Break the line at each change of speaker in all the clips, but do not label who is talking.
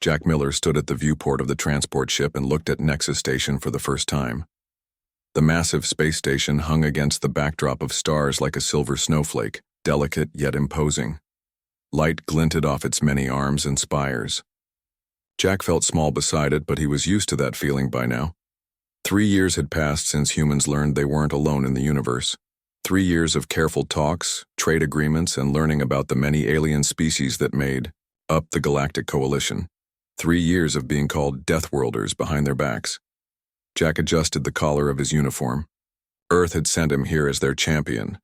Jack Miller stood at the viewport of the transport ship and looked at Nexus Station for the first time. The massive space station hung against the backdrop of stars like a silver snowflake, delicate yet imposing. Light glinted off its many arms and spires. Jack felt small beside it, but he was used to that feeling by now. 3 years had passed since humans learned they weren't alone in the universe. 3 years of careful talks, trade agreements, and learning about the many alien species that made up the Galactic Coalition. 3 years of being called Deathworlders behind their backs. Jack adjusted the collar of his uniform. Earth had sent him here as their champion.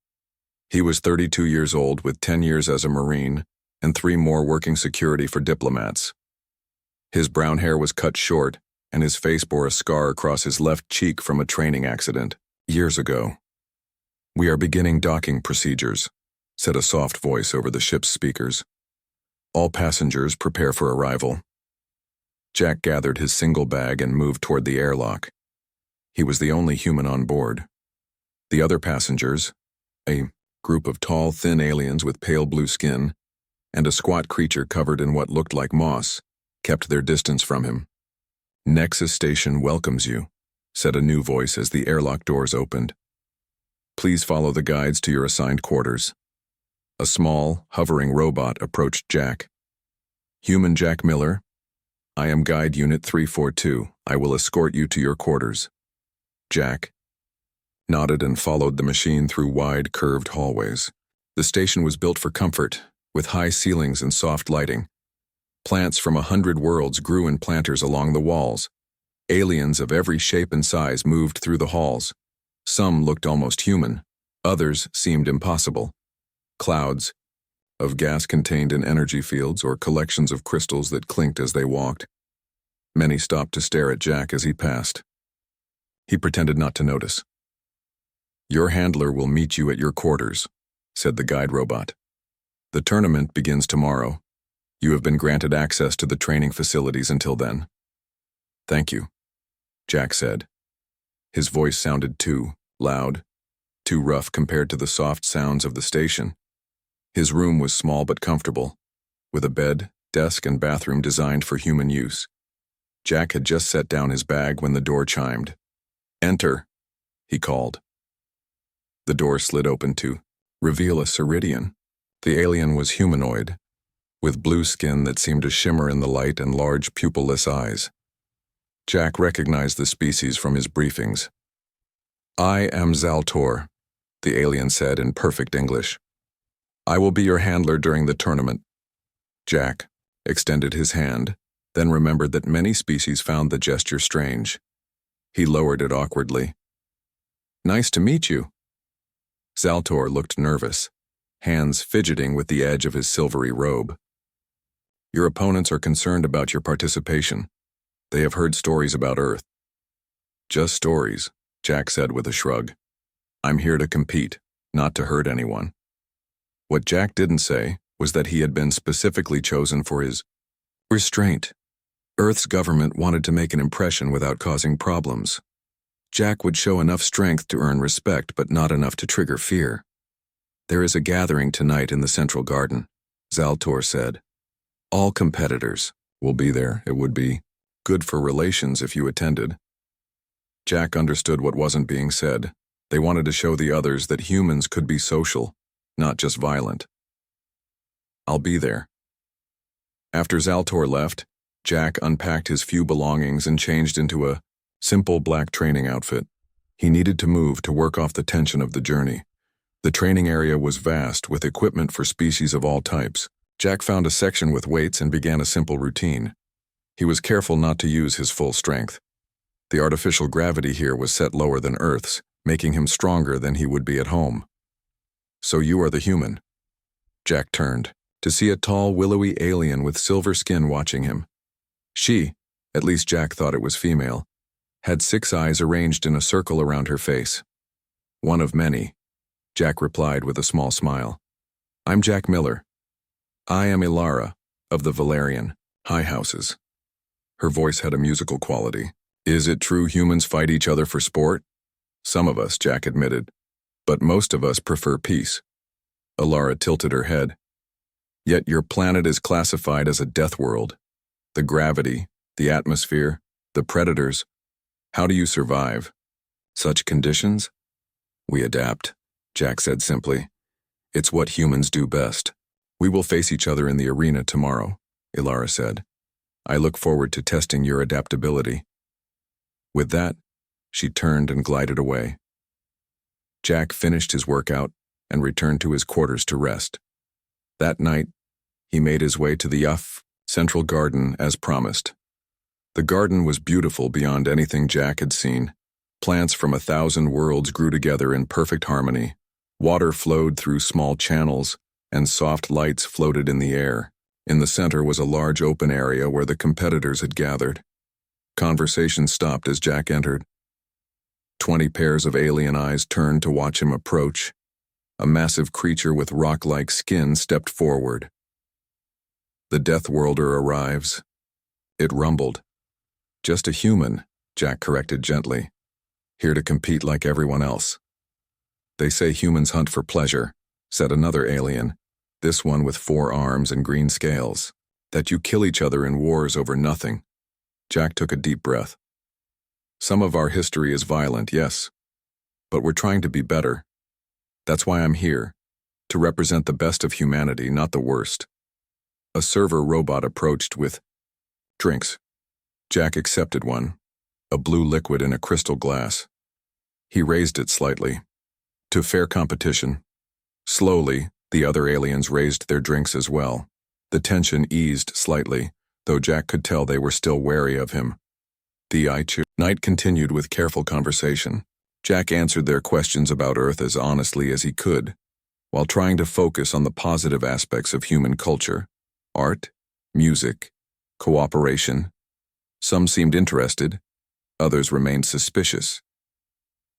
He was 32 years old with 10 years as a Marine and 3 more working security for diplomats. His brown hair was cut short, and his face bore a scar across his left cheek from a training accident years ago. "We are beginning docking procedures," said a soft voice over the ship's speakers. "All passengers prepare for arrival." Jack gathered his single bag and moved toward the airlock. He was the only human on board. The other passengers, a group of tall, thin aliens with pale blue skin, and a squat creature covered in what looked like moss, kept their distance from him. "Nexus Station welcomes you," said a new voice as the airlock doors opened. "Please follow the guides to your assigned quarters." A small, hovering robot approached Jack. "Human Jack Miller, I am Guide Unit 342. I will escort you to your quarters." Jack nodded and followed the machine through wide, curved hallways. The station was built for comfort, with high ceilings and soft lighting. Plants from 100 worlds grew in planters along the walls. Aliens of every shape and size moved through the halls. Some looked almost human, others seemed impossible. Clouds of gas contained in energy fields or collections of crystals that clinked as they walked. Many stopped to stare at Jack as he passed. He pretended not to notice. "Your handler will meet you at your quarters," said the guide robot. "The tournament begins tomorrow. You have been granted access to the training facilities until then." "Thank you," Jack said. His voice sounded too loud, too rough compared to the soft sounds of the station. His room was small but comfortable, with a bed, desk, and bathroom designed for human use. Jack had just set down his bag when the door chimed. "Enter," he called. The door slid open to reveal a Ceridian. The alien was humanoid, with blue skin that seemed to shimmer in the light and large pupilless eyes. Jack recognized the species from his briefings. "I am Zaltor," the alien said in perfect English. "I will be your handler during the tournament." Jack extended his hand, then remembered that many species found the gesture strange. He lowered it awkwardly. "Nice to meet you." Zaltor looked nervous, hands fidgeting with the edge of his silvery robe. "Your opponents are concerned about your participation. They have heard stories about Earth." "Just stories," Jack said with a shrug. "I'm here to compete, not to hurt anyone." What Jack didn't say was that he had been specifically chosen for his restraint. Earth's government wanted to make an impression without causing problems. Jack would show enough strength to earn respect, but not enough to trigger fear. "There is a gathering tonight in the Central Garden," Zaltor said. "All competitors will be there. It would be good for relations if you attended." Jack understood what wasn't being said. They wanted to show the others that humans could be social, not just violent. "I'll be there." After Zaltor left, Jack unpacked his few belongings and changed into a simple black training outfit. He needed to move to work off the tension of the journey. The training area was vast, with equipment for species of all types. Jack found a section with weights and began a simple routine. He was careful not to use his full strength. The artificial gravity here was set lower than Earth's, making him stronger than he would be at home. "So you are the human." Jack turned to see a tall, willowy alien with silver skin watching him. She, at least Jack thought it was female, had 6 eyes arranged in a circle around her face. "One of many," Jack replied with a small smile. "I'm Jack Miller. I am Ilara, of the Valerian High Houses." Her voice had a musical quality. "Is it true humans fight each other for sport?" "Some of us," Jack admitted. "But most of us prefer peace." Ilara tilted her head. "Yet your planet is classified as a death world." The gravity, the atmosphere, the predators. How do you survive? Such conditions? We adapt, Jack said simply. It's what humans do best. We will face each other in the arena tomorrow, Ilara said. I look forward to testing your adaptability. With that, she turned and glided away. Jack finished his workout and returned to his quarters to rest. That night, he made his way to the HFY Central Garden as promised. The garden was beautiful beyond anything Jack had seen. Plants from 1,000 worlds grew together in perfect harmony. Water flowed through small channels, and soft lights floated in the air. In the center was a large open area where the competitors had gathered. Conversation stopped as Jack entered. 20 pairs of alien eyes turned to watch him approach. A massive creature with rock-like skin stepped forward. The Deathworlder arrives. It rumbled. Just a human, Jack corrected gently. Here to compete like everyone else. They say humans hunt for pleasure, said another alien, this one with 4 arms and green scales. That you kill each other in wars over nothing. Jack took a deep breath. Some of our history is violent, yes. But we're trying to be better. That's why I'm here. To represent the best of humanity, not the worst. A server robot approached with drinks. Jack accepted one, a blue liquid in a crystal glass. He raised it slightly. To fair competition. Slowly, the other aliens raised their drinks as well. The tension eased slightly, though Jack could tell they were still wary of him. The night continued with careful conversation. Jack answered their questions about Earth as honestly as he could, while trying to focus on the positive aspects of human culture. Art, music, cooperation. Some seemed interested, others remained suspicious.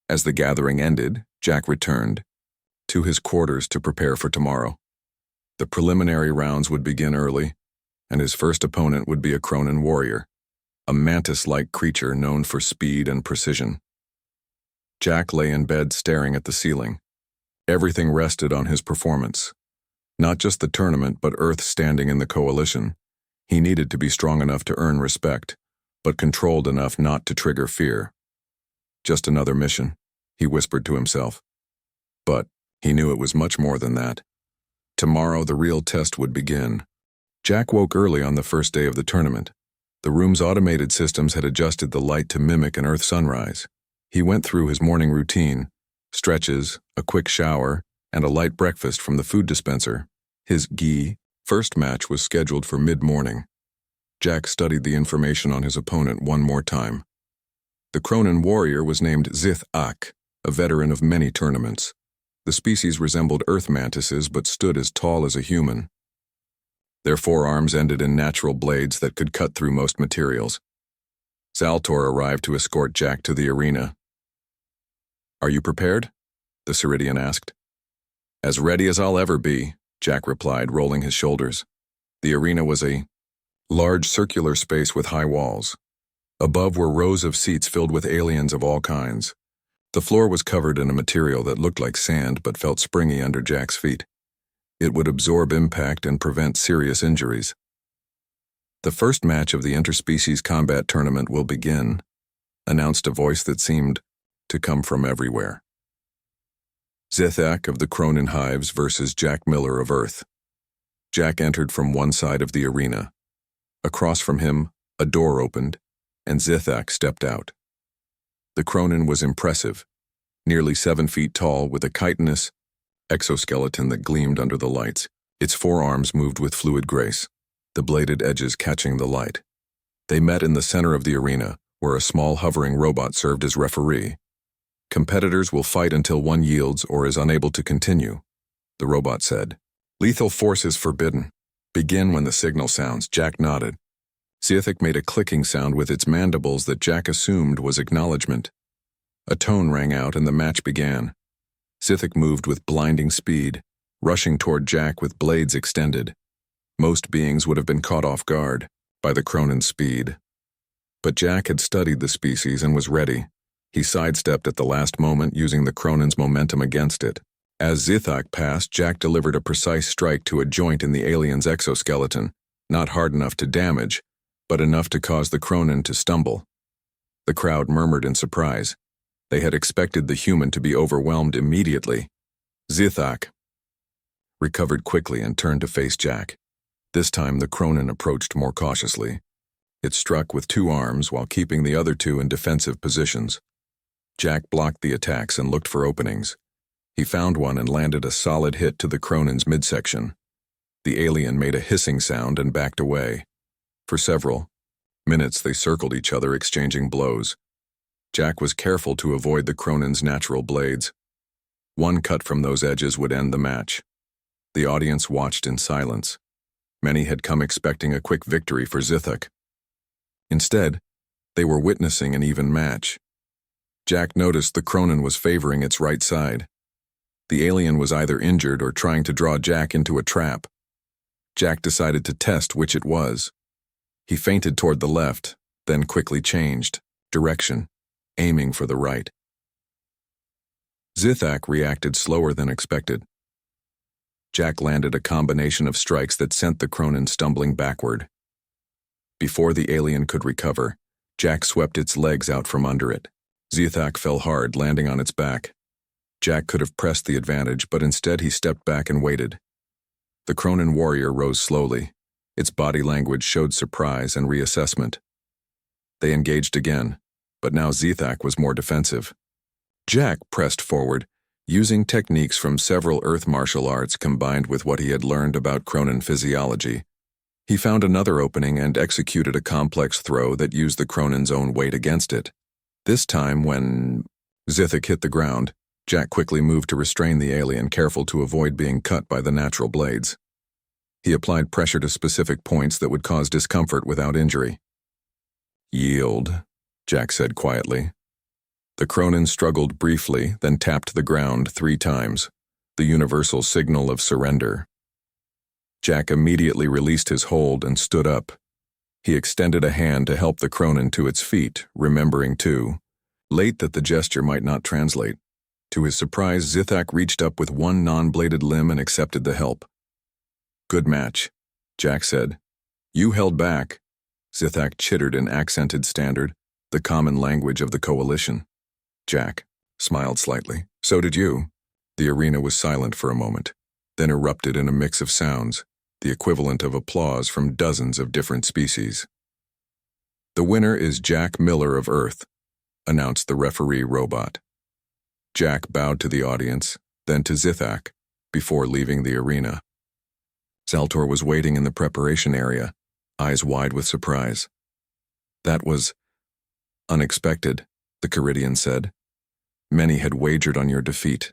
As the gathering ended, Jack returned to his quarters to prepare for tomorrow. The preliminary rounds would begin early, and his first opponent would be a Cronin warrior, a mantis-like creature known for speed and precision. Jack lay in bed staring at the ceiling. Everything rested on his performance. Not just the tournament, but Earth standing in the coalition. He needed to be strong enough to earn respect, but controlled enough not to trigger fear. Just another mission, he whispered to himself. But he knew it was much more than that. Tomorrow the real test would begin. Jack woke early on the first day of the tournament. The room's automated systems had adjusted the light to mimic an Earth sunrise. He went through his morning routine, stretches, a quick shower, and a light breakfast from the food dispenser. His first match was scheduled for mid-morning. Jack studied the information on his opponent one more time. The Cronin warrior was named Zith-Ak, a veteran of many tournaments. The species resembled earth mantises but stood as tall as a human. Their forearms ended in natural blades that could cut through most materials. Zaltor arrived to escort Jack to the arena. Are you prepared? The Ceridian asked. As ready as I'll ever be, Jack replied, rolling his shoulders. The arena was a large circular space with high walls. Above were rows of seats filled with aliens of all kinds. The floor was covered in a material that looked like sand but felt springy under Jack's feet. It would absorb impact and prevent serious injuries. The first match of the interspecies combat tournament will begin, announced a voice that seemed to come from everywhere. Zithak of the Cronin Hives versus Jack Miller of Earth. Jack entered from one side of the arena. Across from him, a door opened, and Zithak stepped out. The Cronin was impressive, nearly 7 feet tall with a chitinous exoskeleton that gleamed under the lights. Its forearms moved with fluid grace, the bladed edges catching the light. They met in the center of the arena, where a small hovering robot served as referee. Competitors will fight until one yields or is unable to continue, the robot said. Lethal force is forbidden. Begin when the signal sounds. Jack nodded. Zithak made a clicking sound with its mandibles that Jack assumed was acknowledgement. A tone rang out and the match began. Zithak moved with blinding speed, rushing toward Jack with blades extended. Most beings would have been caught off guard by the Cronin's speed. But Jack had studied the species and was ready. He sidestepped at the last moment, using the Cronin's momentum against it. As Zithak passed, Jack delivered a precise strike to a joint in the alien's exoskeleton, not hard enough to damage, but enough to cause the Cronin to stumble. The crowd murmured in surprise. They had expected the human to be overwhelmed immediately. Zithak recovered quickly and turned to face Jack. This time the Cronin approached more cautiously. It struck with two arms while keeping the other two in defensive positions. Jack blocked the attacks and looked for openings. He found one and landed a solid hit to the Cronin's midsection. The alien made a hissing sound and backed away. For several minutes they circled each other, exchanging blows. Jack was careful to avoid the Cronin's natural blades. One cut from those edges would end the match. The audience watched in silence. Many had come expecting a quick victory for Zithak. Instead, they were witnessing an even match. Jack noticed the Cronin was favoring its right side. The alien was either injured or trying to draw Jack into a trap. Jack decided to test which it was. He feinted toward the left, then quickly changed direction, aiming for the right. Zithak reacted slower than expected. Jack landed a combination of strikes that sent the Cronin stumbling backward. Before the alien could recover, Jack swept its legs out from under it. Zithak fell hard, landing on its back. Jack could have pressed the advantage, but instead he stepped back and waited. The Cronin warrior rose slowly. Its body language showed surprise and reassessment. They engaged again, but now Zithak was more defensive. Jack pressed forward, using techniques from several Earth martial arts combined with what he had learned about Cronin physiology. He found another opening and executed a complex throw that used the Cronin's own weight against it. This time, when Zithak hit the ground, Jack quickly moved to restrain the alien, careful to avoid being cut by the natural blades. He applied pressure to specific points that would cause discomfort without injury. "Yield," Jack said quietly. The Cronin struggled briefly, then tapped the ground 3 times, the universal signal of surrender. Jack immediately released his hold and stood up. He extended a hand to help the Cronin to its feet, remembering too late that the gesture might not translate. To his surprise, Zithak reached up with one non-bladed limb and accepted the help. "Good match," Jack said. "You held back," Zithak chittered in accented standard, the common language of the coalition. Jack smiled slightly. "So did you." The arena was silent for a moment, then erupted in a mix of sounds, the equivalent of applause from dozens of different species. "The winner is Jack Miller of Earth," announced the referee robot. Jack bowed to the audience, then to Zithak, before leaving the arena. Zaltor was waiting in the preparation area, eyes wide with surprise. "That was unexpected," the Caridian said. "Many had wagered on your defeat."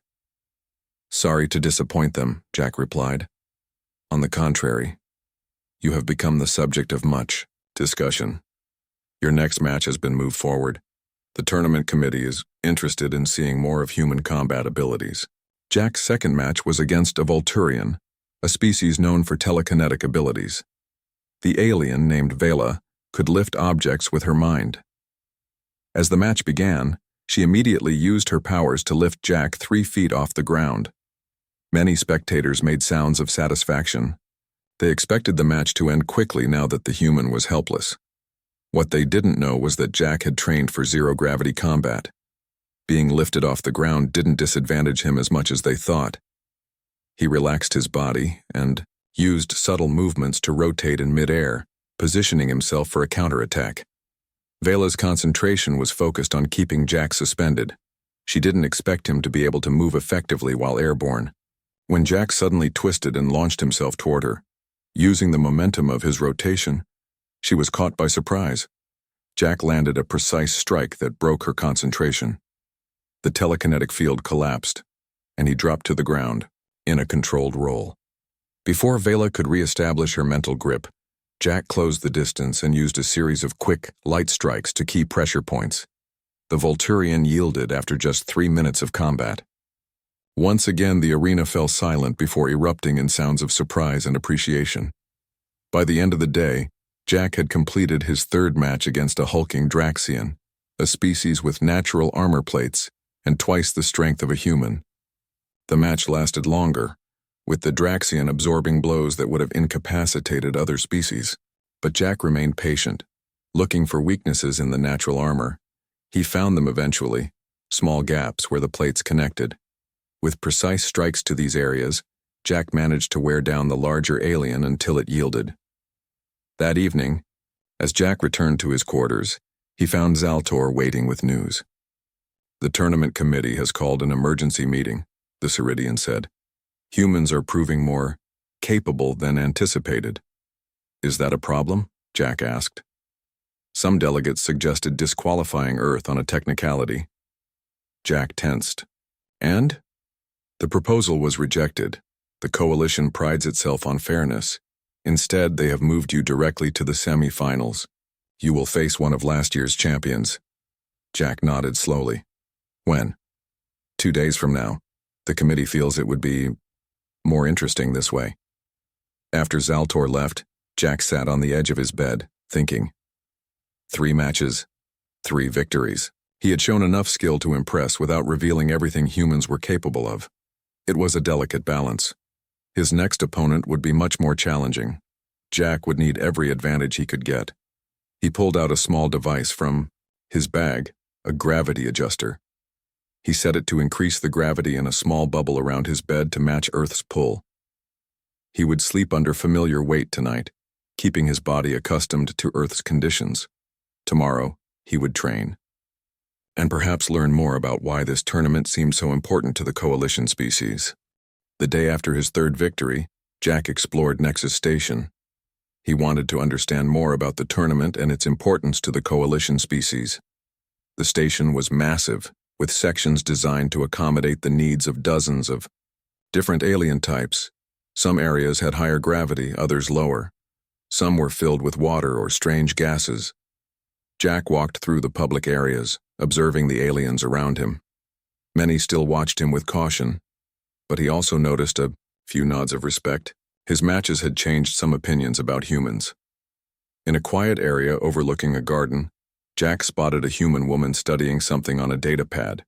"Sorry to disappoint them," Jack replied. "On the contrary, you have become the subject of much discussion. Your next match has been moved forward. The tournament committee is interested in seeing more of human combat abilities." Jack's second match was against a Volturian, a species known for telekinetic abilities. The alien, named Vela, could lift objects with her mind. As the match began, she immediately used her powers to lift Jack 3 feet off the ground. Many spectators made sounds of satisfaction. They expected the match to end quickly now that the human was helpless. What they didn't know was that Jack had trained for zero-gravity combat. Being lifted off the ground didn't disadvantage him as much as they thought. He relaxed his body and used subtle movements to rotate in midair, positioning himself for a counterattack. Vela's concentration was focused on keeping Jack suspended. She didn't expect him to be able to move effectively while airborne. When Jack suddenly twisted and launched himself toward her, using the momentum of his rotation, she was caught by surprise. Jack landed a precise strike that broke her concentration. The telekinetic field collapsed, and he dropped to the ground, in a controlled roll. Before Vela could reestablish her mental grip, Jack closed the distance and used a series of quick, light strikes to key pressure points. The Volturian yielded after just 3 minutes of combat. Once again, the arena fell silent before erupting in sounds of surprise and appreciation. By the end of the day, Jack had completed his 3rd match against a hulking Draxian, a species with natural armor plates and twice the strength of a human. The match lasted longer, with the Draxian absorbing blows that would have incapacitated other species. But Jack remained patient, Looking for weaknesses in the natural armor, he found them eventually, small gaps where the plates connected. With precise strikes to these areas, Jack managed to wear down the larger alien until it yielded. That evening, as Jack returned to his quarters, he found Zaltor waiting with news. "The tournament committee has called an emergency meeting," the Ceridian said. "Humans are proving more capable than anticipated." "Is that a problem?" Jack asked. Some delegates suggested disqualifying Earth on a technicality. Jack tensed. "And?" "The proposal was rejected. The coalition prides itself on fairness. Instead, they have moved you directly to the semi-finals. You will face one of last year's champions." Jack nodded slowly. "When?" "2 days from now. The committee feels it would be more interesting this way." After Zaltor left, Jack sat on the edge of his bed, thinking. 3 matches, 3 victories. He had shown enough skill to impress without revealing everything humans were capable of. It was a delicate balance. His next opponent would be much more challenging. Jack would need every advantage he could get. He pulled out a small device from his bag, a gravity adjuster. He set it to increase the gravity in a small bubble around his bed to match Earth's pull. He would sleep under familiar weight tonight, keeping his body accustomed to Earth's conditions. Tomorrow, he would train. And perhaps learn more about why this tournament seemed so important to the Coalition species. The day after his 3rd victory, Jack explored Nexus Station. He wanted to understand more about the tournament and its importance to the Coalition species. The station was massive, with sections designed to accommodate the needs of dozens of different alien types. Some areas had higher gravity, others lower. Some were filled with water or strange gases. Jack walked through the public areas, observing the aliens around him. Many still watched him with caution, but he also noticed a few nods of respect. His matches had changed some opinions about humans. In a quiet area overlooking a garden, Jack spotted a human woman studying something on a data pad.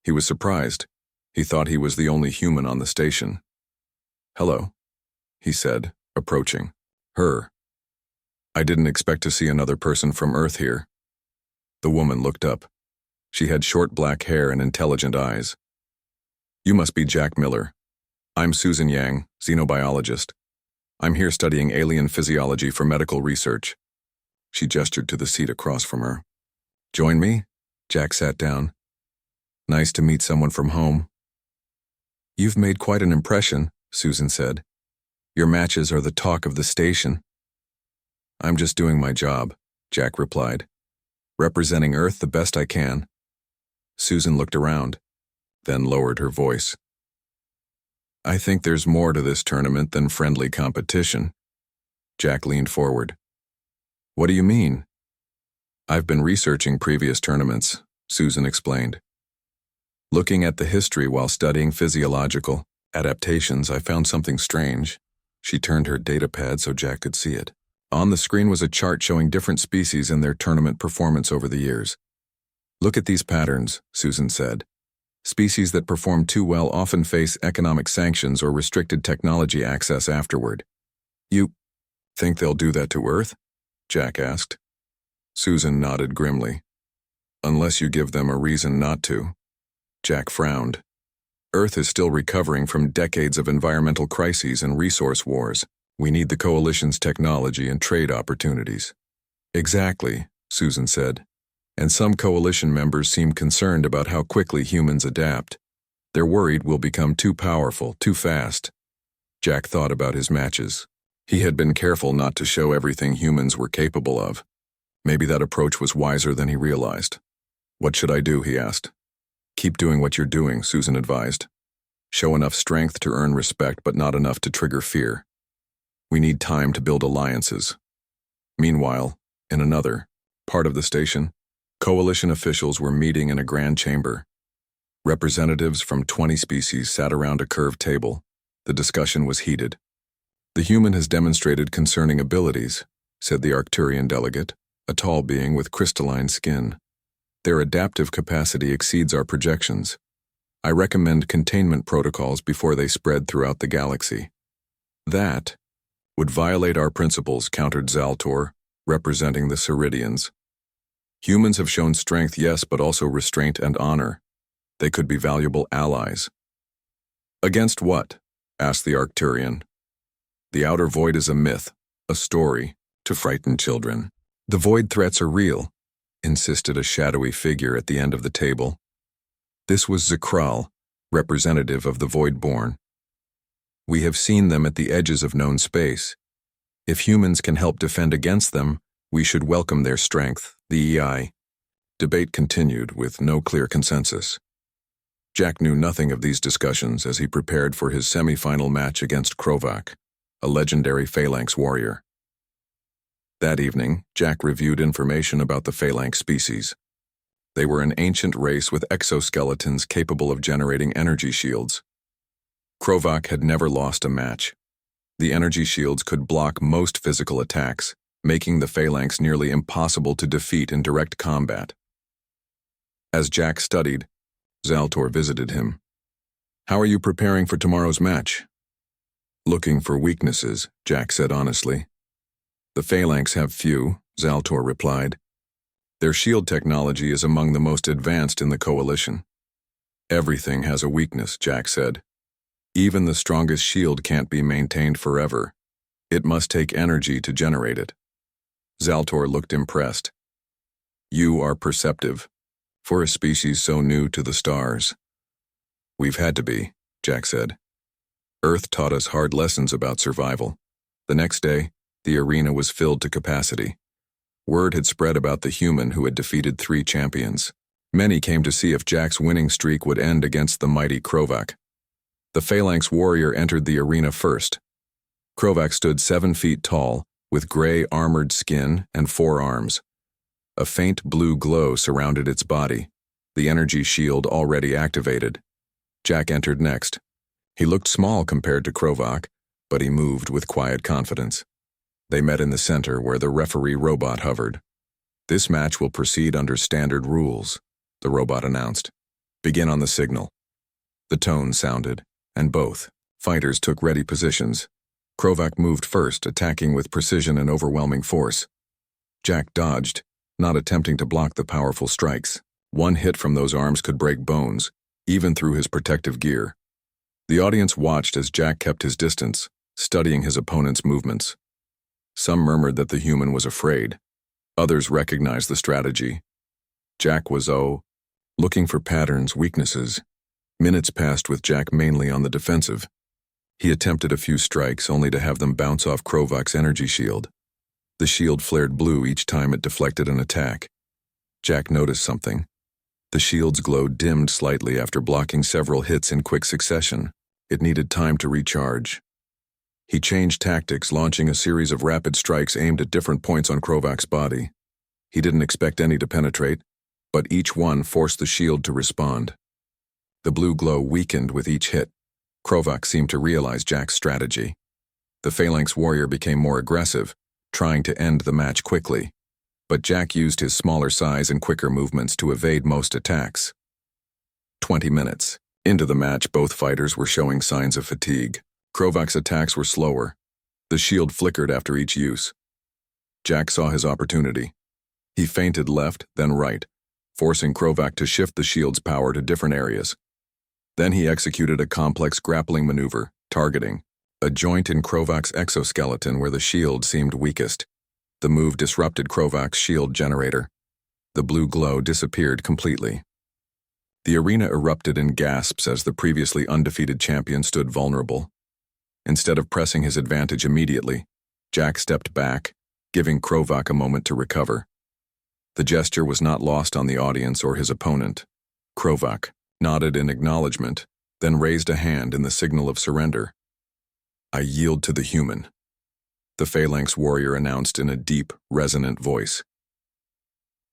He was surprised. He thought he was the only human on the station. "Hello," he said, approaching her. "I didn't expect to see another person from Earth here." The woman looked up. She had short black hair and intelligent eyes. "You must be Jack Miller. I'm Susan Yang, xenobiologist. I'm here studying alien physiology for medical research." She gestured to the seat across from her. "Join me?" Jack sat down. "Nice to meet someone from home." "You've made quite an impression," Susan said. "Your matches are the talk of the station." "I'm just doing my job," Jack replied. "Representing Earth the best I can." Susan looked around, then lowered her voice. "I think there's more to this tournament than friendly competition." Jack leaned forward. "What do you mean?" "I've been researching previous tournaments," Susan explained. "Looking at the history while studying physiological adaptations, I found something strange." She turned her data pad so Jack could see it. On the screen was a chart showing different species and their tournament performance over the years. "Look at these patterns," Susan said. "Species that perform too well often face economic sanctions or restricted technology access afterward." "You think they'll do that to Earth?" Jack asked. Susan nodded grimly. "Unless you give them a reason not to." Jack frowned. "Earth is still recovering from decades of environmental crises and resource wars. We need the Coalition's technology and trade opportunities." "Exactly," Susan said. "And some Coalition members seem concerned about how quickly humans adapt. They're worried we'll become too powerful, too fast." Jack thought about his matches. He had been careful not to show everything humans were capable of. Maybe that approach was wiser than he realized. "What should I do?" he asked. "Keep doing what you're doing," Susan advised. "Show enough strength to earn respect, but not enough to trigger fear. We need time to build alliances." Meanwhile, in another part of the station, Coalition officials were meeting in a grand chamber. Representatives from 20 species sat around a curved table. The discussion was heated. "The human has demonstrated concerning abilities," said the Arcturian delegate, a tall being with crystalline skin. "Their adaptive capacity exceeds our projections. I recommend containment protocols before they spread throughout the galaxy." "That would violate our principles," countered Zaltor, representing the Ceridians. Humans have shown strength, yes, but also restraint and honor. They could be valuable allies. Against what? Asked the Arcturian. The outer void is a myth, a story, to frighten children. The void threats are real, insisted a shadowy figure at the end of the table. This was Zakral, representative of the Voidborn. We have seen them at the edges of known space. If humans can help defend against them, we should welcome their strength, the EI. Debate continued with no clear consensus. Jack knew nothing of these discussions as he prepared for his semi-final match against Krovak, a legendary Phalanx warrior. That evening, Jack reviewed information about the Phalanx species. They were an ancient race with exoskeletons capable of generating energy shields. Krovak had never lost a match. The energy shields could block most physical attacks, making the Phalanx nearly impossible to defeat in direct combat. As Jack studied, Zaltor visited him. "How are you preparing for tomorrow's match?" "Looking for weaknesses," Jack said honestly. "The Phalanx have few," Zaltor replied. "Their shield technology is among the most advanced in the Coalition." "Everything has a weakness," Jack said. "Even the strongest shield can't be maintained forever. It must take energy to generate it." Zaltor looked impressed. "You are perceptive, for a species so new to the stars." "We've had to be," Jack said. "Earth taught us hard lessons about survival." The next day, the arena was filled to capacity. Word had spread about the human who had defeated 3 champions. Many came to see if Jack's winning streak would end against the mighty Krovak. The Phalanx warrior entered the arena first. Krovak stood 7 feet tall, with gray armored skin and 4 arms. A faint blue glow surrounded its body, the energy shield already activated. Jack entered next. He looked small compared to Krovak, but he moved with quiet confidence. They met in the center where the referee robot hovered. "This match will proceed under standard rules," the robot announced. "Begin on the signal." The tone sounded, and both fighters took ready positions. Krovak moved first, attacking with precision and overwhelming force. Jack dodged, not attempting to block the powerful strikes. One hit from those arms could break bones, even through his protective gear. The audience watched as Jack kept his distance, studying his opponent's movements. Some murmured that the human was afraid. Others recognized the strategy. Jack was, looking for patterns, weaknesses. Minutes passed with Jack mainly on the defensive. He attempted a few strikes only to have them bounce off Krovak's energy shield. The shield flared blue each time it deflected an attack. Jack noticed something. The shield's glow dimmed slightly after blocking several hits in quick succession. It needed time to recharge. He changed tactics, launching a series of rapid strikes aimed at different points on Krovak's body. He didn't expect any to penetrate, but each one forced the shield to respond. The blue glow weakened with each hit. Krovak seemed to realize Jack's strategy. The Phalanx warrior became more aggressive, trying to end the match quickly. But Jack used his smaller size and quicker movements to evade most attacks. 20 minutes. Into the match, both fighters were showing signs of fatigue. Krovak's attacks were slower. The shield flickered after each use. Jack saw his opportunity. He feinted left, then right, forcing Krovak to shift the shield's power to different areas. Then he executed a complex grappling maneuver, targeting a joint in Krovak's exoskeleton where the shield seemed weakest. The move disrupted Krovak's shield generator. The blue glow disappeared completely. The arena erupted in gasps as the previously undefeated champion stood vulnerable. Instead of pressing his advantage immediately, Jack stepped back, giving Krovak a moment to recover. The gesture was not lost on the audience or his opponent. Krovak nodded in acknowledgement, then raised a hand in the signal of surrender. "I yield to the human," the Phalanx warrior announced in a deep, resonant voice.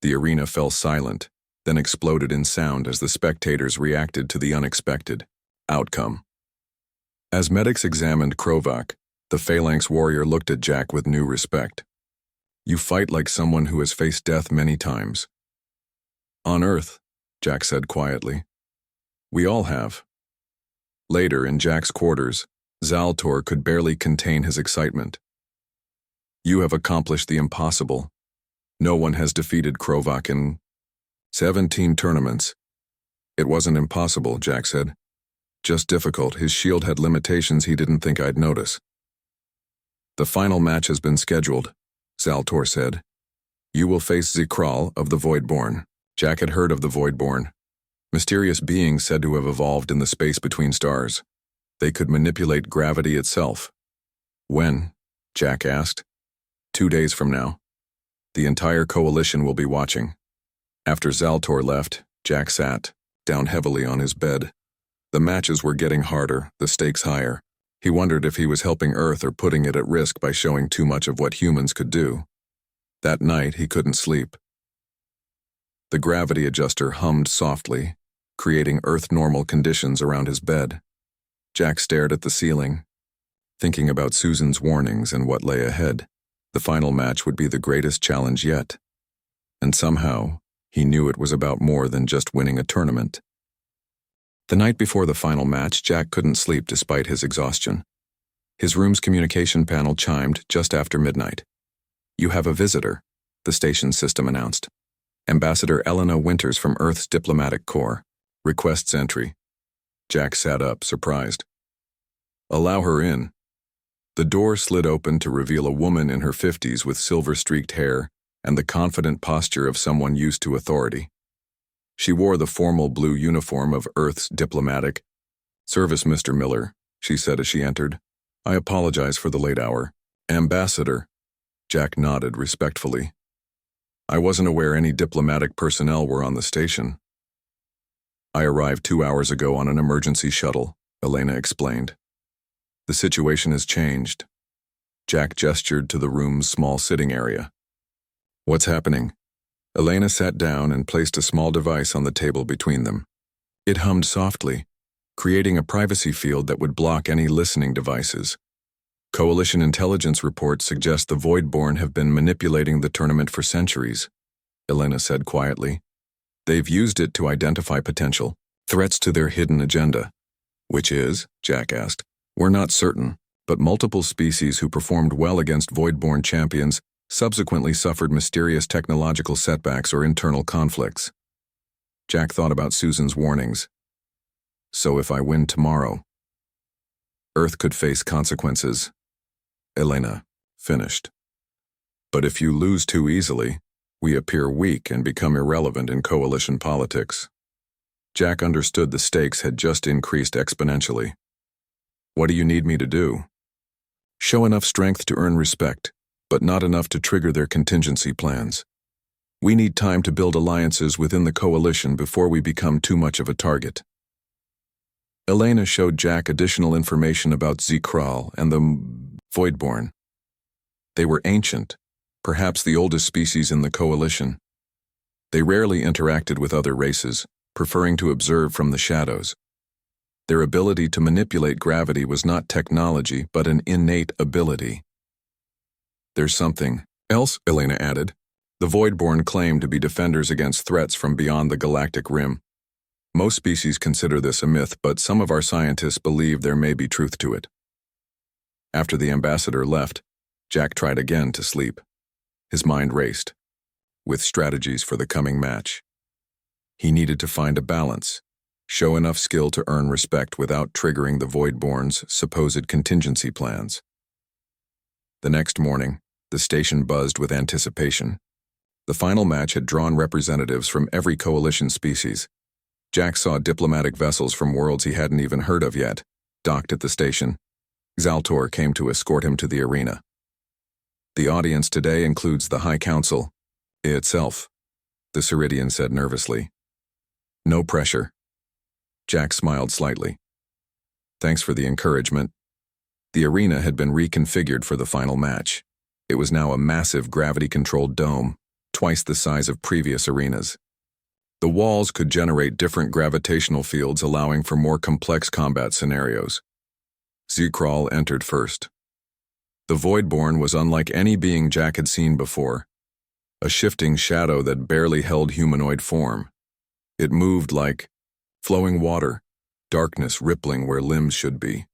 The arena fell silent, then exploded in sound as the spectators reacted to the unexpected outcome. As medics examined Krovak, the Phalanx warrior looked at Jack with new respect. "You fight like someone who has faced death many times." "On Earth," Jack said quietly. "We all have." Later, in Jack's quarters, Zaltor could barely contain his excitement. You have accomplished the impossible. No one has defeated Krovak in 17 tournaments. It wasn't impossible, Jack said. Just difficult. His shield had limitations he didn't think I'd notice. The final match has been scheduled, Zaltor said. You will face Zekral of the Voidborn. Jack had heard of the Voidborn. Mysterious beings said to have evolved in the space between stars. They could manipulate gravity itself. When? Jack asked. 2 days from now. The entire coalition will be watching. After Zaltor left, Jack sat down heavily on his bed. The matches were getting harder, the stakes higher. He wondered if he was helping Earth or putting it at risk by showing too much of what humans could do. That night, he couldn't sleep. The gravity adjuster hummed softly, creating Earth-normal conditions around his bed. Jack stared at the ceiling, thinking about Susan's warnings and what lay ahead. The final match would be the greatest challenge yet. And somehow, he knew it was about more than just winning a tournament. The night before the final match, Jack couldn't sleep despite his exhaustion. His room's communication panel chimed just after midnight. You have a visitor, the station system announced. Ambassador Elena Winters from Earth's Diplomatic Corps. Requests entry. Jack sat up, surprised. Allow her in. The door slid open to reveal a woman in her 50s with silver-streaked hair and the confident posture of someone used to authority. She wore the formal blue uniform of Earth's diplomatic service. Mr. Miller, she said as she entered. I apologize for the late hour. Ambassador. Jack nodded respectfully. I wasn't aware any diplomatic personnel were on the station. I arrived 2 hours ago on an emergency shuttle, Elena explained. The situation has changed. Jack gestured to the room's small sitting area. What's happening? Elena sat down and placed a small device on the table between them. It hummed softly, creating a privacy field that would block any listening devices. Coalition intelligence reports suggest the Voidborn have been manipulating the tournament for centuries, Elena said quietly. They've used it to identify potential threats to their hidden agenda. Which is? Jack asked. We're not certain, but multiple species who performed well against Voidborn champions subsequently suffered mysterious technological setbacks or internal conflicts. Jack thought about Susan's warnings. So if I win tomorrow, Earth could face consequences. Elena finished. But if you lose too easily, we appear weak and become irrelevant in coalition politics. Jack understood the stakes had just increased exponentially. What do you need me to do? Show enough strength to earn respect, but not enough to trigger their contingency plans. We need time to build alliances within the coalition before we become too much of a target. Elena showed Jack additional information about Zekral and the Voidborn. They were ancient, perhaps the oldest species in the coalition. They rarely interacted with other races, preferring to observe from the shadows. Their ability to manipulate gravity was not technology, but an innate ability. There's something else, Elena added. The Voidborn claim to be defenders against threats from beyond the galactic rim. Most species consider this a myth, but some of our scientists believe there may be truth to it. After the ambassador left, Jack tried again to sleep. His mind raced, with strategies for the coming match. He needed to find a balance, show enough skill to earn respect without triggering the Voidborn's supposed contingency plans. The next morning, the station buzzed with anticipation. The final match had drawn representatives from every coalition species. Jack saw diplomatic vessels from worlds he hadn't even heard of yet, docked at the station. Zaltor came to escort him to the arena. The audience today includes the High Council itself, the Ceridian said nervously. No pressure. Jack smiled slightly. Thanks for the encouragement. The arena had been reconfigured for the final match. It was now a massive gravity-controlled dome, twice the size of previous arenas. The walls could generate different gravitational fields, allowing for more complex combat scenarios. Zekral entered first. The Voidborn was unlike any being Jack had seen before, a shifting shadow that barely held humanoid form. It moved like flowing water, darkness rippling where limbs should be.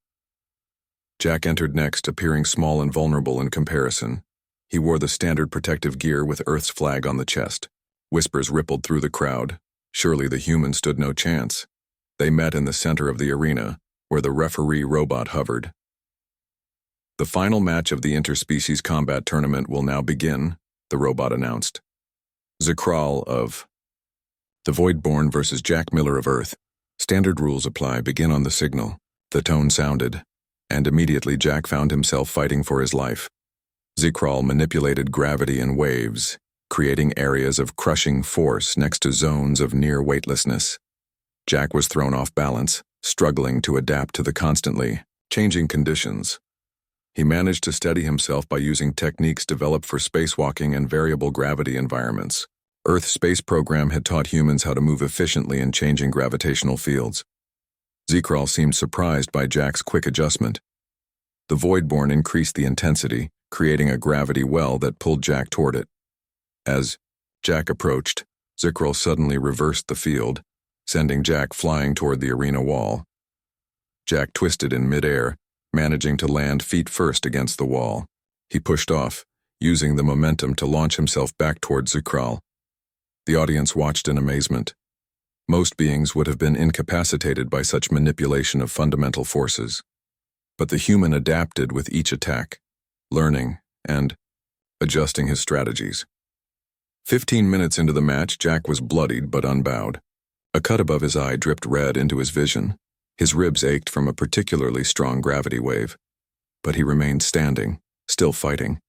Jack entered next, appearing small and vulnerable in comparison. He wore the standard protective gear with Earth's flag on the chest. Whispers rippled through the crowd. Surely the humans stood no chance. They met in the center of the arena, where the referee robot hovered. The final match of the interspecies combat tournament will now begin, the robot announced. Zakral of the Voidborn versus Jack Miller of Earth. Standard rules apply. Begin on the signal. The tone sounded, and immediately Jack found himself fighting for his life. Zakral manipulated gravity in waves, creating areas of crushing force next to zones of near weightlessness. Jack was thrown off balance, struggling to adapt to the constantly changing conditions. He managed to steady himself by using techniques developed for spacewalking and variable gravity environments. Earth's space program had taught humans how to move efficiently in changing gravitational fields. Zakral seemed surprised by Jack's quick adjustment. The Voidborn increased the intensity, creating a gravity well that pulled Jack toward it. As Jack approached, Zakral suddenly reversed the field, sending Jack flying toward the arena wall. Jack twisted in midair, managing to land feet first against the wall. He pushed off, using the momentum to launch himself back toward Zakral. The audience watched in amazement. Most beings would have been incapacitated by such manipulation of fundamental forces. But the human adapted with each attack, learning and adjusting his strategies. 15 minutes into the match, Jack was bloodied but unbowed. A cut above his eye dripped red into his vision. His ribs ached from a particularly strong gravity wave. But he remained standing, still fighting.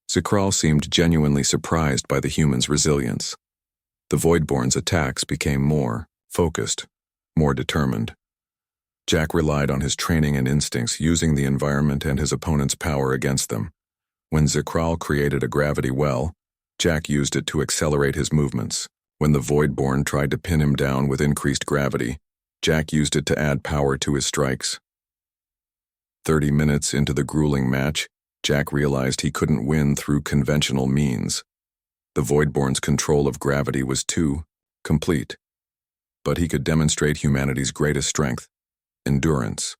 Zakral seemed genuinely surprised by the human's resilience. The Voidborn's attacks became more focused, more determined. Jack relied on his training and instincts, using the environment and his opponent's power against them. When Zakral created a gravity well, Jack used it to accelerate his movements. When the Voidborn tried to pin him down with increased gravity, Jack used it to add power to his strikes. 30 minutes into the grueling match, Jack realized he couldn't win through conventional means. The Voidborn's control of gravity was too complete. But he could demonstrate humanity's greatest strength: endurance.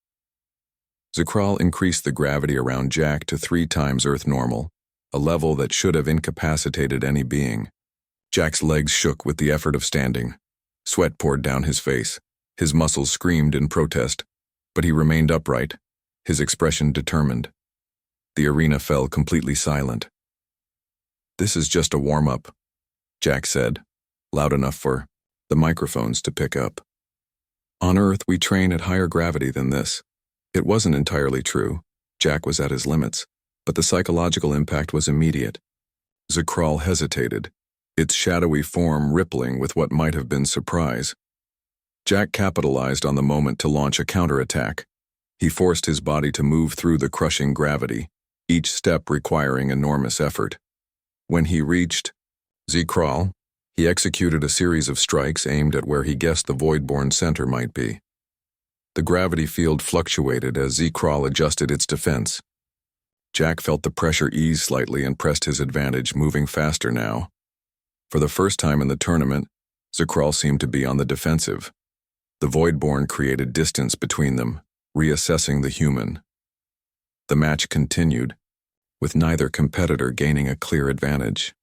Zakral increased the gravity around Jack to 3 times Earth normal, a level that should have incapacitated any being. Jack's legs shook with the effort of standing. Sweat poured down his face. His muscles screamed in protest, but he remained upright, his expression determined. The arena fell completely silent. "This is just a warm-up," Jack said, loud enough for the microphones to pick up. "On Earth, we train at higher gravity than this." It wasn't entirely true. Jack was at his limits, but the psychological impact was immediate. Zakral hesitated, its shadowy form rippling with what might have been surprise. Jack capitalized on the moment to launch a counterattack. He forced his body to move through the crushing gravity, each step requiring enormous effort. When he reached Zakral, he executed a series of strikes aimed at where he guessed the Voidborn center might be. The gravity field fluctuated as Zakral adjusted its defense. Jack felt the pressure ease slightly and pressed his advantage, moving faster now. For the first time in the tournament, Zakral seemed to be on the defensive. The Voidborn created distance between them, reassessing the human. The match continued, with neither competitor gaining a clear advantage.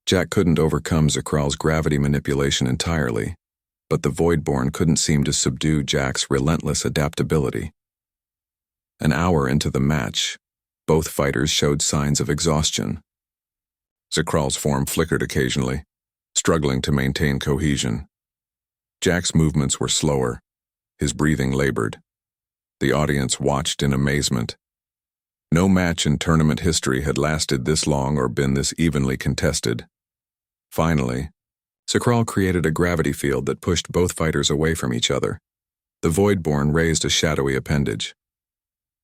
Jack couldn't overcome Zakral's gravity manipulation entirely, but the Voidborn couldn't seem to subdue Jack's relentless adaptability. An hour into the match, both fighters showed signs of exhaustion. Zakral's form flickered occasionally, struggling to maintain cohesion. Jack's movements were slower, his breathing labored. The audience watched in amazement. No match in tournament history had lasted this long or been this evenly contested. Finally, Zakral created a gravity field that pushed both fighters away from each other. The Voidborn raised a shadowy appendage.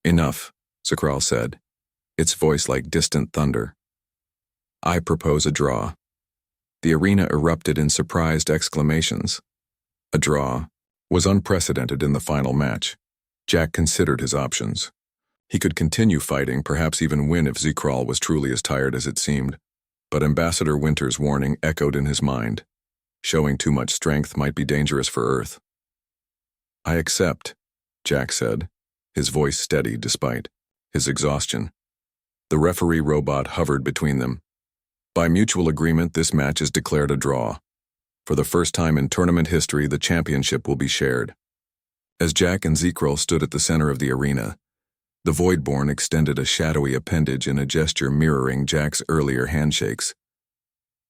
"Enough," Zakral said, its voice like distant thunder. "I propose a draw." The arena erupted in surprised exclamations. A draw was unprecedented in the final match. Jack considered his options. He could continue fighting, perhaps even win if Zakral was truly as tired as it seemed. But Ambassador Winter's warning echoed in his mind. Showing too much strength might be dangerous for Earth. "I accept," Jack said, his voice steady despite his exhaustion. The referee robot hovered between them. By mutual agreement, this match is declared a draw. For the first time in tournament history, the championship will be shared. As Jack and Zekrol stood at the center of the arena, the Voidborn extended a shadowy appendage in a gesture mirroring Jack's earlier handshakes.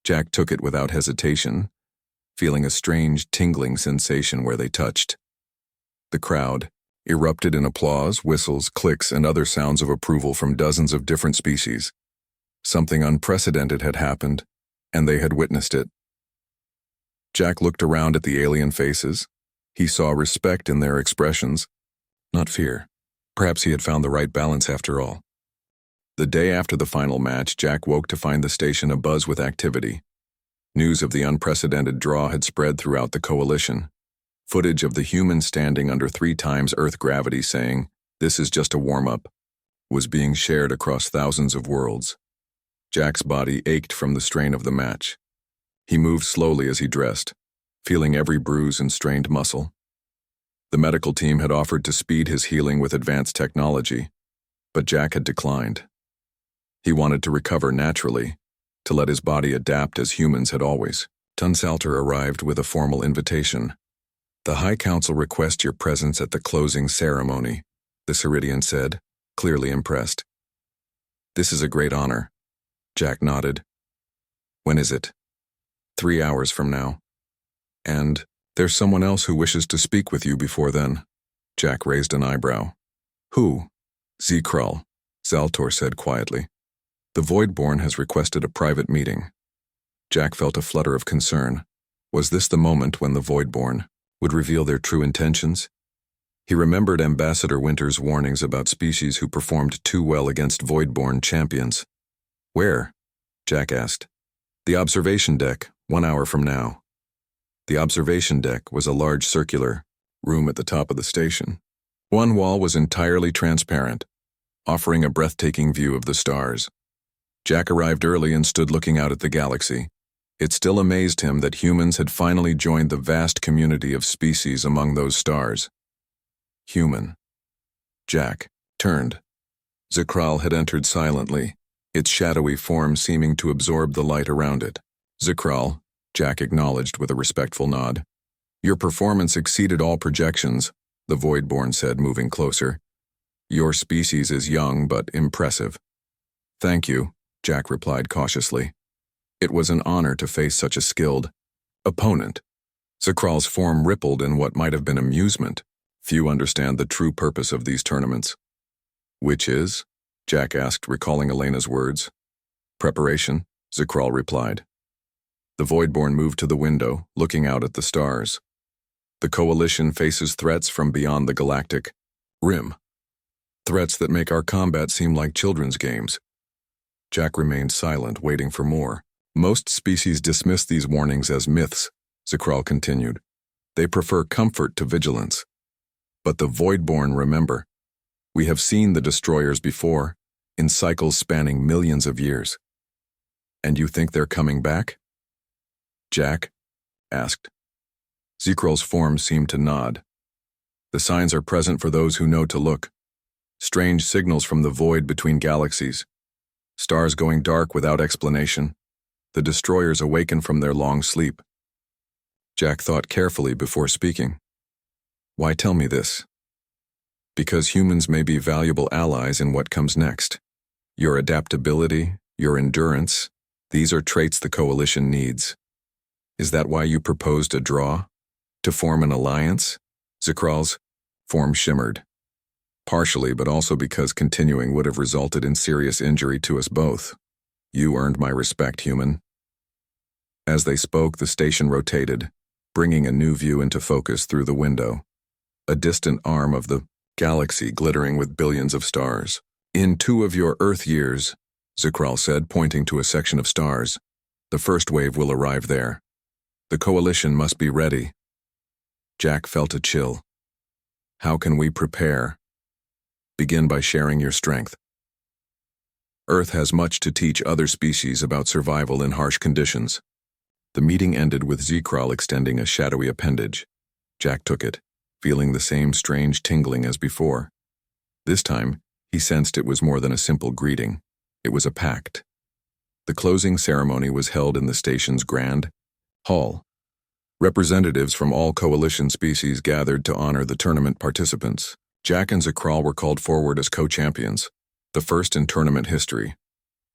Jack took it without hesitation, feeling a strange, tingling sensation where they touched. The crowd erupted in applause, whistles, clicks, and other sounds of approval from dozens of different species. Something unprecedented had happened, and they had witnessed it. Jack looked around at the alien faces. He saw respect in their expressions, not fear. Perhaps he had found the right balance after all. The day after the final match, Jack woke to find the station abuzz with activity. News of the unprecedented draw had spread throughout the coalition. Footage of the humans standing under 3 times Earth gravity saying, "This is just a warm-up," was being shared across thousands of worlds. Jack's body ached from the strain of the match. He moved slowly as he dressed, feeling every bruise and strained muscle. The medical team had offered to speed his healing with advanced technology, but Jack had declined. He wanted to recover naturally, to let his body adapt as humans had always. Tunsalter arrived with a formal invitation. "The High Council requests your presence at the closing ceremony," the Ceridian said, clearly impressed. "This is a great honor." Jack nodded. "When is it?" 3 hours from now. "And there's someone else who wishes to speak with you before then." Jack raised an eyebrow. "Who?" "Zekrol," Zaltor said quietly. "The Voidborn has requested a private meeting." Jack felt a flutter of concern. Was this the moment when the Voidborn would reveal their true intentions? He remembered Ambassador Winter's warnings about species who performed too well against Voidborn champions. "Where?" Jack asked. "The observation deck, 1 hour from now." The observation deck was a large circular room at the top of the station. One wall was entirely transparent, offering a breathtaking view of the stars. Jack arrived early and stood looking out at the galaxy. It still amazed him that humans had finally joined the vast community of species among those stars. Human. Jack turned. Zekrol had entered silently, its shadowy form seeming to absorb the light around it. "Zekrol," Jack acknowledged with a respectful nod. "Your performance exceeded all projections," the Voidborn said, moving closer. "Your species is young but impressive." "Thank you," Jack replied cautiously. It was an honor to face such a skilled opponent. Zekrol's form rippled in what might have been amusement. Few understand the true purpose of these tournaments. "Which is?" Jack asked, recalling Elena's words. "Preparation," Zekrol replied. The Voidborn moved to the window, looking out at the stars. The Coalition faces threats from beyond the galactic rim. Threats that make our combat seem like children's games. Jack remained silent, waiting for more. "Most species dismiss these warnings as myths," Zekrol continued. "They prefer comfort to vigilance. But the Voidborn remember. We have seen the destroyers before, in cycles spanning millions of years." "And you think they're coming back?" Jack asked. Zekrol's form seemed to nod. "The signs are present for those who know to look. Strange signals from the void between galaxies. Stars going dark without explanation. The destroyers awaken from their long sleep." Jack thought carefully before speaking. "Why tell me this?" "Because humans may be valuable allies in what comes next. Your adaptability, your endurance, these are traits the Coalition needs. Is that why you proposed a draw? To form an alliance?" Zekrol's form shimmered. "Partially, but also because continuing would have resulted in serious injury to us both. You earned my respect, human." As they spoke, the station rotated, bringing a new view into focus through the window. A distant arm of the galaxy glittering with billions of stars. "In 2 of your Earth years," Zekrol said, pointing to a section of stars, "the first wave will arrive there. The Coalition must be ready." Jack felt a chill. "How can we prepare?" "Begin by sharing your strength. Earth has much to teach other species about survival in harsh conditions." The meeting ended with Zekrol extending a shadowy appendage. Jack took it, feeling the same strange tingling as before. This time, he sensed it was more than a simple greeting. It was a pact. The closing ceremony was held in the station's grand hall. Representatives from all coalition species gathered to honor the tournament participants. Jack and Zakral were called forward as co-champions, the first in tournament history.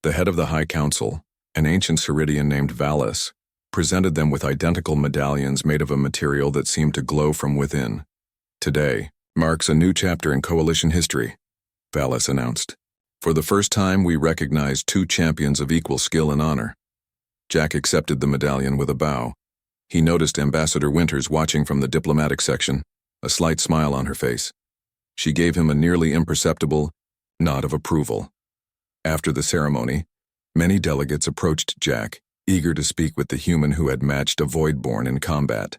The head of the High Council, an ancient Ceridian named Vallis, presented them with identical medallions made of a material that seemed to glow from within. Today marks a new chapter in coalition history, Vallis announced. For the first time, we recognize two champions of equal skill and honor. Jack accepted the medallion with a bow. He noticed Ambassador Winters watching from the diplomatic section, a slight smile on her face. She gave him a nearly imperceptible nod of approval. After the ceremony, many delegates approached Jack, eager to speak with the human who had matched a Voidborn in combat.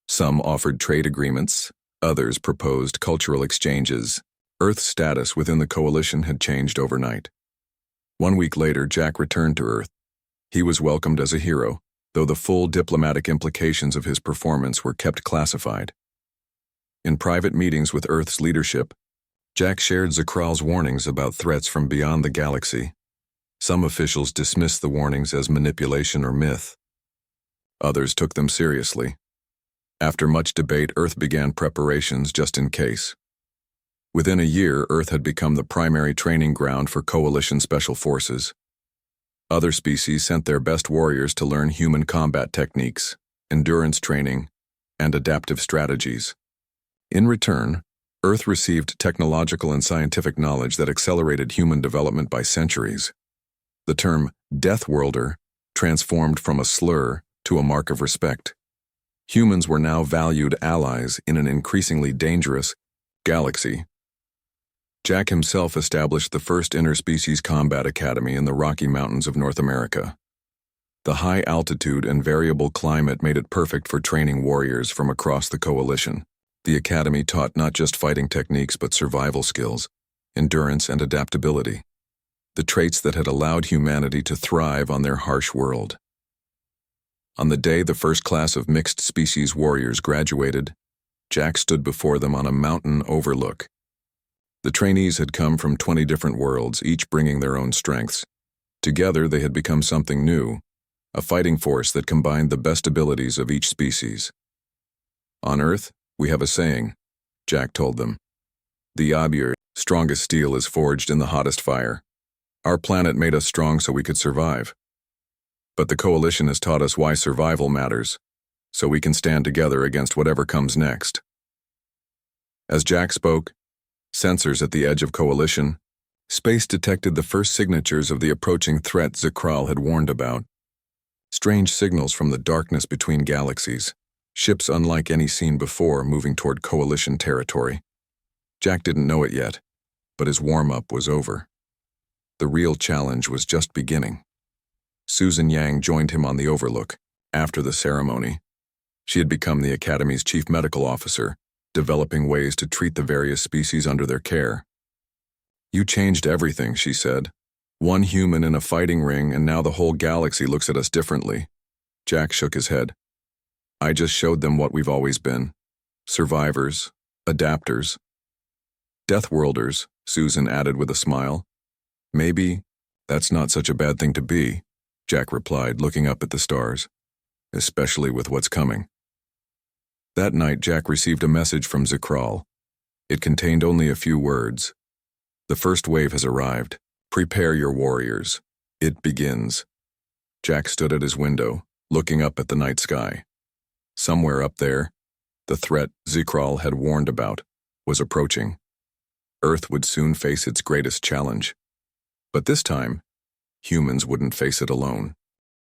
Some offered trade agreements, others proposed cultural exchanges. Earth's status within the coalition had changed overnight. 1 week later, Jack returned to Earth. He was welcomed as a hero, though the full diplomatic implications of his performance were kept classified. In private meetings with Earth's leadership, Jack shared Zakral's warnings about threats from beyond the galaxy. Some officials dismissed the warnings as manipulation or myth. Others took them seriously. After much debate, Earth began preparations just in case. Within a year, Earth had become the primary training ground for coalition special forces. Other species sent their best warriors to learn human combat techniques, endurance training, and adaptive strategies. In return, Earth received technological and scientific knowledge that accelerated human development by centuries. The term Deathworlder transformed from a slur to a mark of respect. Humans were now valued allies in an increasingly dangerous galaxy. Jack himself established the first interspecies combat academy in the Rocky Mountains of North America. The high altitude and variable climate made it perfect for training warriors from across the coalition. The academy taught not just fighting techniques but survival skills, endurance, and adaptability, the traits that had allowed humanity to thrive on their harsh world. On the day the first class of mixed species warriors graduated, Jack stood before them on a mountain overlook. The trainees had come from 20 different worlds, each bringing their own strengths. Together, they had become something new, a fighting force that combined the best abilities of each species. On Earth, we have a saying, Jack told them. The Abir, strongest steel is forged in the hottest fire. Our planet made us strong so we could survive. But the coalition has taught us why survival matters, so we can stand together against whatever comes next. As Jack spoke, sensors at the edge of coalition, space detected the first signatures of the approaching threat Zakral had warned about. Strange signals from the darkness between galaxies, ships unlike any seen before moving toward coalition territory. Jack didn't know it yet, but his warm-up was over. The real challenge was just beginning. Susan Yang joined him on the overlook after the ceremony. She had become the Academy's chief medical officer, developing ways to treat the various species under their care. You changed everything, she said. One human in a fighting ring, and now the whole galaxy looks at us differently. Jack shook his head. I just showed them what we've always been. Survivors, adapters. Deathworlders, Susan added with a smile. Maybe that's not such a bad thing to be, Jack replied, looking up at the stars, especially with what's coming. That night, Jack received a message from Zakral. It contained only a few words. The first wave has arrived. Prepare your warriors. It begins. Jack stood at his window, looking up at the night sky. Somewhere up there, the threat Zakral had warned about was approaching. Earth would soon face its greatest challenge. But this time, humans wouldn't face it alone.